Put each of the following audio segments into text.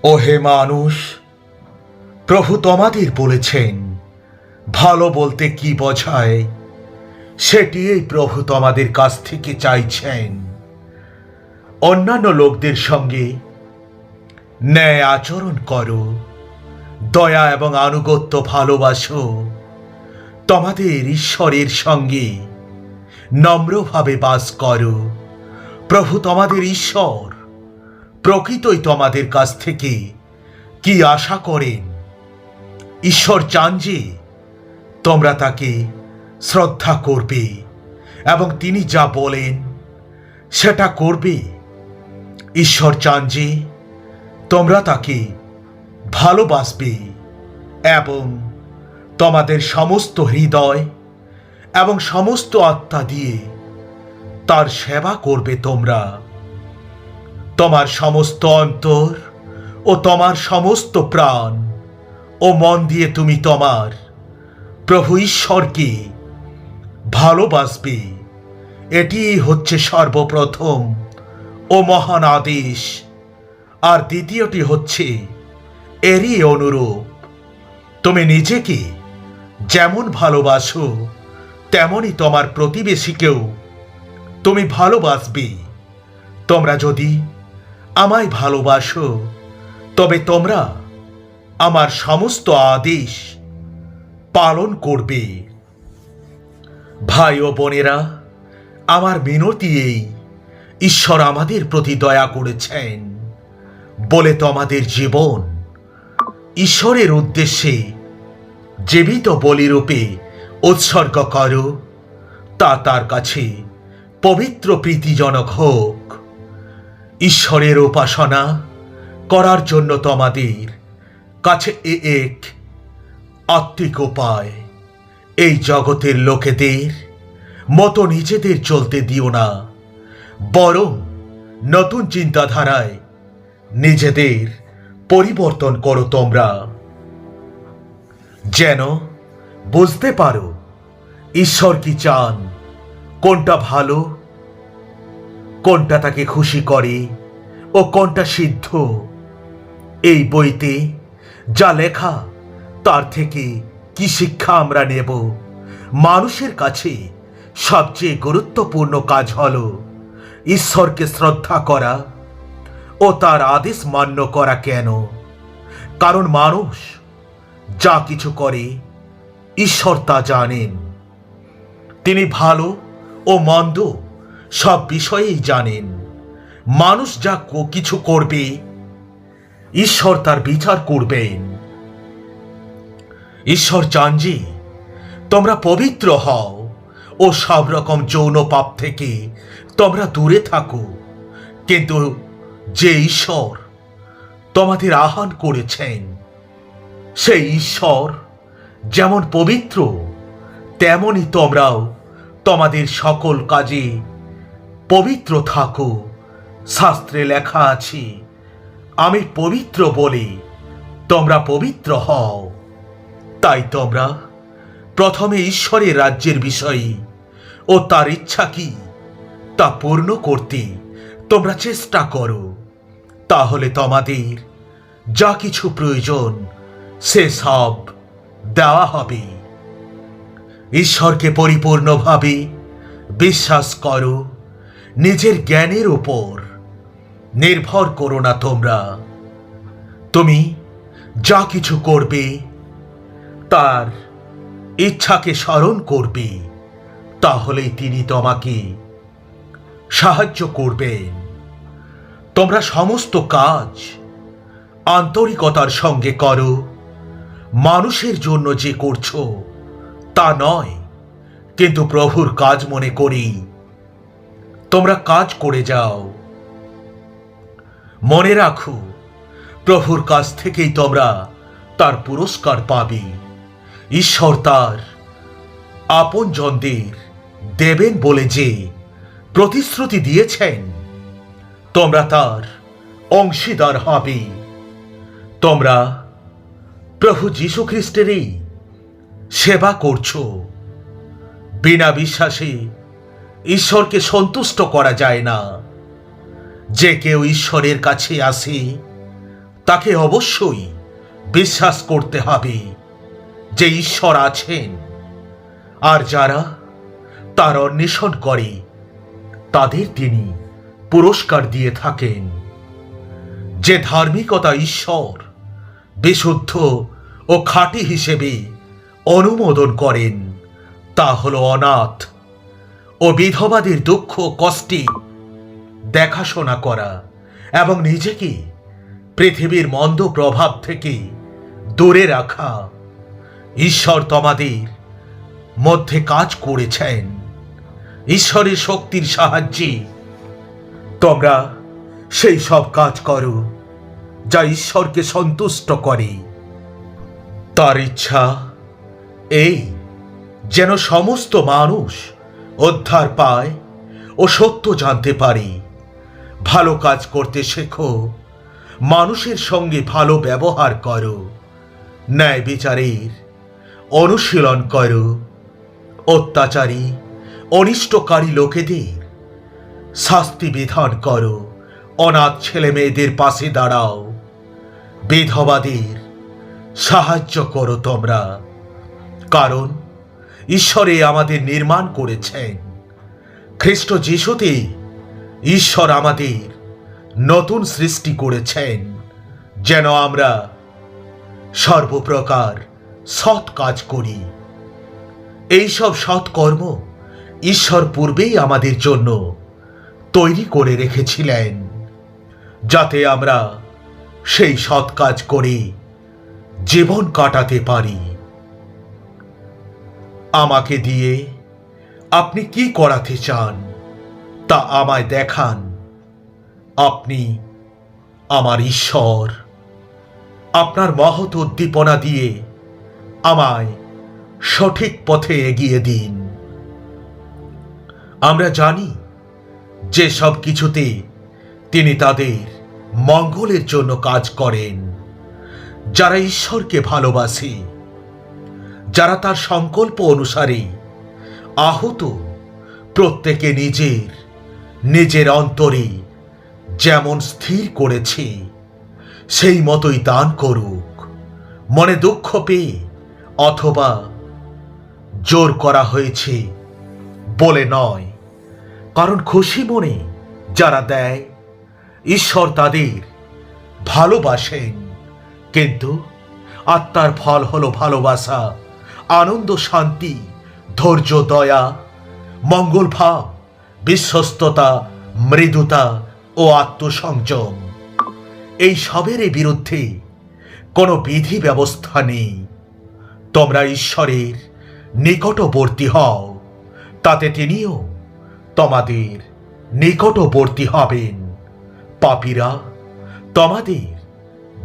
ওহে মানুষ, প্রভু তোমাদের বলেছেন ভালো বলতে কি বোঝায় সেটিই প্রভু তোমাদের কাছ থেকে চাইছেন। অন্যান্য লোকদের সঙ্গে ন্যায় আচরণ করো, দয়া এবং আনুগত্য ভালোবাসো, তোমাদের ঈশ্বরের সঙ্গে নম্রভাবে বাস করো। প্রভু তোমাদের ঈশ্বর প্রকৃতই তোমাদের কাছ থেকে কি আশা করেন? ঈশ্বর চান যে তোমরা তাকে শ্রদ্ধা করবে এবং তিনি যা বলেন সেটা করবে। ঈশ্বর চান যে তোমরা তাকে ভালোবাসবে এবং তোমাদের সমস্ত হৃদয় এবং সমস্ত আত্মা দিয়ে তার সেবা করবে। তোমরা তোমার সমস্ত অন্তর ও তোমার সমস্ত প্রাণ ও মন দিয়ে তুমি তোমার প্রভু ঈশ্বরকে ভালোবাসবে। এটি হচ্ছে সর্বপ্রথম ও মহান আদেশ। আর দ্বিতীয়টি হচ্ছে এরই অনুরূপ, তুমি নিজেকে যেমন ভালোবাসো তেমনই তোমার প্রতিবেশীকেও তুমি ভালোবাসবে। তোমরা যদি আমায় ভালোবাসো তবে তোমরা আমার সমস্ত আদেশ পালন করবে। ভাই ও বোনেরা, আমার মিনতি এই, ঈশ্বর আমাদের প্রতি দয়া করেছেন বলে তোমাদের জীবন ঈশ্বরের উদ্দেশ্যে জীবিত বলিরূপে উৎসর্গ করো। তা তার কাছে পবিত্র প্রীতিজনক হোক। ঈশ্বরের উপাসনা করার জন্য তোমাদের কাছে এক আত্মিক উপায়। এই জগতের লোকেদের মতো নিজেদের চলতে দিও না, বরং নতুন চিন্তাধারায় নিজেদের পরিবর্তন করো তোমরা, যেন বুঝতে পারো ঈশ্বর কি চান, কোনটা ভালো, কোনটা তাকে খুশি করে ও কোনটা সিদ্ধ। এই বইতে যা লেখা তার থেকে কি শিক্ষা আমরা নেব? মানুষের কাছে সবচেয়ে গুরুত্বপূর্ণ কাজ হলো ঈশ্বরকে শ্রদ্ধা করা ও তার আদেশ মান্য করা। কেন? কারণ মানুষ যা কিছু করে ঈশ্বর তা জানেন। তিনি ভালো ও মন্দ সব বিষয়েই জানেন। মানুষ যা কিছু করবে ঈশ্বর তার বিচার করবেন। ঈশ্বর চান যে তোমরা পবিত্র হও ও সব রকম যৌন পাপ থেকে তোমরা দূরে থাকো। কিন্তু যে ঈশ্বর তোমাদের আহ্বান করেছেন সেই ঈশ্বর যেমন পবিত্র, তেমনি তোমরাও তোমাদের সকল কাজে পবিত্র থাকো। শাস্ত্রে লেখা আছে, আমি পবিত্র বলে তোমরা পবিত্র হও। তাই তোমরা প্রথমে ঈশ্বরের রাজ্যের বিষয়ে ও তার ইচ্ছা কি তা পূর্ণ করতে তোমরা চেষ্টা করো। তাহলে তোমাদের যা কিছু প্রয়োজন সে সব দেওয়া হবে। ঈশ্বরকে পরিপূর্ণভাবে বিশ্বাস করো। নিজের জ্ঞানের উপর নির্ভর করো না। তুমি যা কিছু করবে তার ইচ্ছাকে স্মরণ করবে, তাহলেই তিনি তোমাকে সাহায্য করবেন। তোমরা সমস্ত কাজ আন্তরিকতার সঙ্গে করো, মানুষের জন্য যে করছো তা নয়, কিন্তু প্রভুর কাজ মনে করি তোমরা কাজ করে যাও। মনে রাখো, প্রভুর কাছ থেকেই তোমরা তার পুরস্কার পাবে। ঈশ্বর তার আপনজনদের দেবেন বলে যে প্রতিশ্রুতি দিয়েছেন, তোমরা তার অংশীদার হবে। তোমরা প্রভু যীশু খ্রিস্টেরই সেবা করছো। বিনা বিশ্বাসে ঈশ্বরকে সন্তুষ্ট করা যায় না। যে কেউ ঈশ্বরের কাছে আসে তাকে অবশ্যই বিশ্বাস করতে হবে যে ঈশ্বর আছেন, আর যারা তার অন্বেষণ করে তাদের তিনি পুরস্কার দিয়ে থাকেন। যে ধার্মিকতা ঈশ্বর বিশুদ্ধ ও খাঁটি হিসেবে অনুমোদন করেন তা হল অনাথ ও বিধবাদের দুঃখ কষ্টে দেখাশোনা করা এবং নিজেকে পৃথিবীর মন্দ প্রভাব থেকে দূরে রাখা। ঈশ্বর তোমাদের মধ্যে কাজ করেছেন। ঈশ্বরের শক্তির সাহায্যে তোমরা সেই সব কাজ করো যা ঈশ্বরকে সন্তুষ্ট করে। তার ইচ্ছা এই যেন সমস্ত মানুষ উদ্ধার পায় ও সত্য জানতে পারে। ভালো কাজ করতে শেখো, মানুষের সঙ্গে ভালো ব্যবহার করো, ন্যায় বিচারের অনুশীলন করো, অত্যাচারী অনিষ্টকারী লোকেদের শাস্তি বিধান করো, অনাথ ছেলে মেয়েদের পাশে দাঁড়াও, বিধবাদের সাহায্য করো তোমরা। কারণ ঈশ্বরে আমাদের নির্মাণ করেছেন। খ্রিস্ট যিশুতে ঈশ্বর আমাদের নতুন সৃষ্টি করেছেন যেন আমরা সর্বপ্রকার সৎ কাজ করি। এইসব সৎকর্ম ঈশ্বর পূর্বেই আমাদের জন্য তৈরি করে রেখেছিলেন, যাতে আমরা সেই সৎ কাজ করে জীবন কাটাতে পারি। আমাকে দিয়ে আপনি কি করাতে চান তা আমায় দেখান। আপনি আমার ঈশ্বর। আপনার মহৎ উদ্দীপনা দিয়ে আমায় সঠিক পথে এগিয়ে দিন। আমরা জানি যে সব কিছুতে তিনি তাদের মঙ্গলের জন্য কাজ করেন, যারা ঈশ্বরকে ভালোবাসে, যারা তার সংকল্প অনুসারে আহত। প্রত্যেকে নিজের নিজের অন্তরে যেমন স্থির করেছে সেই মতোই দান করুক, মনে দুঃখ পেয়ে অথবা জোর করা হয়েছে বলে নয়। কারণ খুশি মনে যারা দেয় ঈশ্বর তাদের ভালোবাসেন। কিন্তু আত্মার ফল হলো ভালোবাসা, আনন্দ, শান্তি, ধৈর্য, দয়া, মঙ্গল ভাব, বিশ্বস্ততা, মৃদুতা ও আত্মসংযম। এই সবের বিরুদ্ধে কোনো বিধি ব্যবস্থা নেই। তোমরা ঈশ্বরের নিকটবর্তী হও, তাতে তিনিও তোমাদের নিকটবর্তী হবেন। পাপীরা, তোমাদের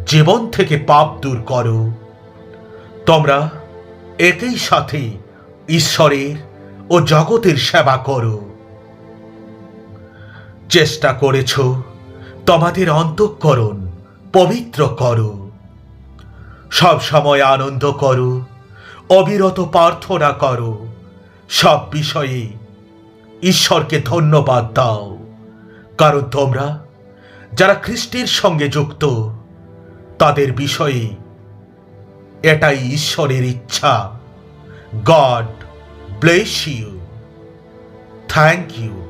জীবন থেকে পাপ দূর করো। তোমরা একই সাথে ঈশ্বরের ও জগতের সেবা করো। চেষ্টা করেছ তোমাদের অন্তঃকরণ পবিত্র করো। সব সময় আনন্দ করো, অবিরত প্রার্থনা করো, সব বিষয়ে ঈশ্বরকে ধন্যবাদ দাও। কারণ তোমরা যারা খ্রিস্টের সঙ্গে যুক্ত তাদের বিষয়ে এটাই ঈশ্বরের ইচ্ছা। God bless you. Thank you.